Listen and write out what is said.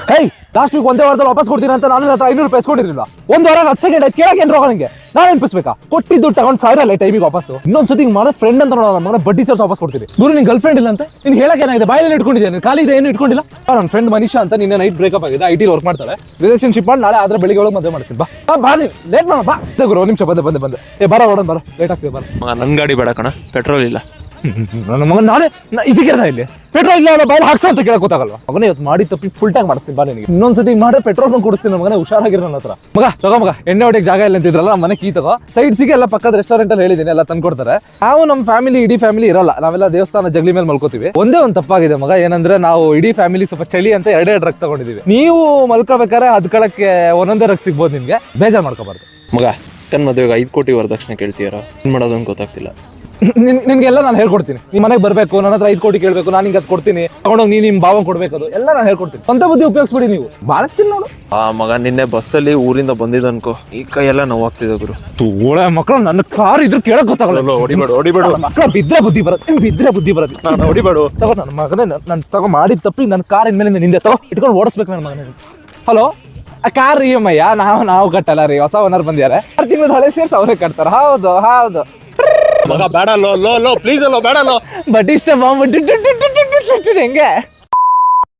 ಹೇ last week ಒಂದೇ ವಾರದಲ್ಲಿ ವಾಪಸ್ ಕೊಡ್ತೀನಿ ಅಂತ ನನ್ನ ಹತ್ರ 500 ರೂಪಾಯಿ ಕೊಟ್ಟಿರಲಿಲ್ಲ. ಒಂದು ವಾರ 10 ಸೆಕೆಂಡ್ ಆಯ್ತು ಕೇಳಕ್ಕೆ ಏನು ರೋಗ ನಿಂಗೆ? ನಾನು ನೆನಪಿಸ್ಬೇಕಾ? ಕೊಟ್ಟಿದ್ದು ತಗೊಂಡು 1000 ಅಲ್ಲ ಟೈಮಿಗೆ ವಾಪಸ್. ಇನ್ನೊಂದ್ಸತಿ ಹಿಂಗೆ ಮಾಡೋ ಫ್ರೆಂಡ್ ಅಂತ ನೋಡೋಣ ಮಗನ ಬಡ್ಡಿ ಸೇರ್ಸ್ ವಾಪಸ್ ಕೊಡ್ತೀನಿ. ಗುರು ನಿನ್ ಗರ್ಲ್ ಫ್ರೆಂಡ್ ಇಲ್ಲ ಅಂತ ನೀನು ಹೇಳಕ್ಕೆ ಏನಾಗಿದೆ? ಬಾಯಲ್ಲಿ ಇಟ್ಕೊಂಡಿದ್ದೀನಿ, ಖಾಲಿ ಇದೆ, ಏನು ಇಟ್ಕೊಂಡಿಲ್ಲ. ನನ್ನ ಫ್ರೆಂಡ್ ಮನೀಷಾ ಅಂತ ನಿನ್ನೆ ನೈಟ್ ಬ್ರೇಕಪ್ ಆಗಿದೆ, IT ವರ್ಕ್ ಮಾಡ್ತಾಳೆ, ರಿಲೇಷನ್ಶಿಪ್ ಮಾಡಿ ನಾಳೆ ಆದ್ರೆ ಬೆಳಿಗ್ಗೆ ಒಳಗೆ ಮದುವೆ ಮಾಡ್ತೀನಿ. ಬಾ ಲೇಟ್ ಮಾಡ ಬಾ ಗುರು. ನಿಮಿಷ ಬಂದೆ ಬರ ಓಡೋಣ ಬರ, ಲೇಟ್ ಆಗ್ತದೆ ಬರ. ನನ್ನ ಗಾಡಿ ಬೇಡ ಕಣ, ಪೆಟ್ರೋಲ್ ಇಲ್ಲ. ನನ್ನ ಮಗನ ನಾಳೆ ಇದಕ್ಕೆ ಇಲ್ಲಿ ಪೆಟ್ರೋಲ್ ಇಲ್ಲ ಅನ್ನೋ ಬಾಯಲ್ಲಿ ಹಾಕ್ಸೋ ಅಂತ ಕೇಳಕ್ ಗೊತ್ತಾಗಲ್ವಾ? ಮಗನೇ ಇವತ್ತು ಮಾಡಿ ತಪ್ಪಿ ಫುಲ್ ಟ್ಯಾಂಕ್ ಮಾಡಿಸ್ತೀನಿ ಬಾ ನಿನಗೆ. ಇನ್ನೊಂದ್ಸತಿ ಮಾಡಿ ಪೆಟ್ರೋಲ್ ಬಂದು ಕೊಡಿಸ್ತೀನಿ ಮಗನೇ, ಹುಷಾರಾಗಿರೋ ನನ್ನ ಹತ್ರ. ಮಗ ಎಣ್ಣೆ ಹೊಡೆಯಕ್ಕೆ ಜಾಗ ಇಲ್ಲ ಅಂತಿದ್ರಲ್ಲ, ನಮ್ಮ ಮನೆ ಕೀ ತಗೋ. ಸೈಡ್ಸಿಗೆ ಎಲ್ಲ ಪಕ್ಕದ ರೆಸ್ಟೋರೆಂಟ್ ಅಲ್ಲಿ ಹೇಳಿದ್ದೀನಿ, ಎಲ್ಲ ತಂದ್ಕೊಡ್ತಾರೆ. ನಾವು ನಮ್ಮ ಫ್ಯಾಮಿಲಿ ಇಡೀ ಫ್ಯಾಮಿಲಿ ಇರಲ್ಲ, ನಾವೆಲ್ಲ ದೇವಸ್ಥಾನ ಜಗಲಿ ಮೇಲೆ ಮಲ್ಕೋತೀವಿ. ಒಂದೇ ಒಂದು ತಪ್ಪಾಗಿದೆ ಮಗ, ಏನಂದ್ರೆ ನಾವು ಇಡೀ ಫ್ಯಾಮಿಲಿ ಸ್ವಲ್ಪ ಚಳಿ ಅಂತ ಎರಡೇ ಡ್ರಗ್ ತಗೊಂಡಿದೀವಿ. ನೀವು ಮಲ್ಕೋಬೇಕಾದ್ರೆ ಹದ್ಕೊಳಕ್ಕೆ ಒಂದೊಂದೇ ರಗ್ ಸಿಗ್ಬೋದು, ನಿಮ್ಗೆ ಬೇಜಾರು ಮಾಡ್ಕೋಬಾರ್ದು. ಮಗ ತನ್ನ ಮದುವೆಗೆ 5 ಕೋಟಿ ವರದಕ್ಷಿಣೆ ಕೇಳ್ತೀಯಾರ? ಏನ್ ಮಾಡೋದು ಅಂತ ಗೊತ್ತಾಗ್ತಿಲ್ಲ. ನಿನ್ಗೆಲ್ಲ ನಾನು ಹೇಳ್ಕೊಡ್ತೀನಿ. ನಿಮ್ಮ ಮನೆಗೆ ಬರಬೇಕು, ನನ್ನ ಹತ್ರ 5 ಕೋಟಿ ಕೇಳಬೇಕು, ನಾನು ಹಿಂಗೆ ಅದು ಕೊಡ್ತೀನಿ, ತಗೊಂಡೋಗಿ ನಿಮ್ಮ ಭಾವ ಕೊಡ್ಬೇಕು, ಅದು ಎಲ್ಲ ನಾನು ಹೇಳ್ಕೊಡ್ತೀನಿ. ಸ್ವಂತ ಬುದ್ಧಿ ಉಪಯೋಗಿಸ್ಬಿಡಿ ನೀವು. ಬಾಳಿಸ್ತೀನಿ ನೋಡು. ಮಗ ನಿನ್ನೆ ಬಸ್ಸಲ್ಲಿ ಊರಿಂದ ಬಂದಿದ್ದ ಅನ್ಕೋ, ಈ ಕೈ ಎಲ್ಲ ನೋವಾಗ್ತಿದೆ ಗುರು. ಒಳ್ಳೆ ಮಕ್ಕಳು ನನ್ನ ಕಾರ್ ಇದ್ರು ಕೇಳಕ್ ಗೊತ್ತಾಗಲ್ಲ. ಹೊಡಿಬೇಡ ಮಕ್ಕಳ ಬಿದ್ರೆ ಬುದ್ಧಿ ಬರೋದು. ನಾನು ಹೊಡಿಬೇಡು ತಗೋ. ನನ್ನ ಮಗನೇ ನಾನು ತಗೋ ಮಾಡಿದ ತಪ್ಪಿ ನನ್ನ ಕಾರ್ ಇನ್ಮೇಲೆ ನಿಂದೆ ತಗೋ ಇಟ್ಕೊಂಡು ಓಡಿಸ್ಬೇಕು ನನ್ನ ಮಗನೇ. ಹಲೋ, ಆ ಕಾರ್ EMI ನಾವು ಕಟ್ಟಲ್ಲ ರೀ, ಹೊಸ ಓನರ್ ಬಂದಿದ್ದಾರೆ. 6 ತಿಂಗಳು ಹಳೆ ಸೇರ್ಸಿ ಅವರೇ ಕಟ್ತಾರ. ಹೌದು ಮಗ ಬೇಡ ಲೋ ಪ್ಲೀಸ್ ಅಲ್ಲೋ ಬೇಡ ಲೋ. ಬಟ್ ಇಷ್ಟ ಹೆಂಗೆ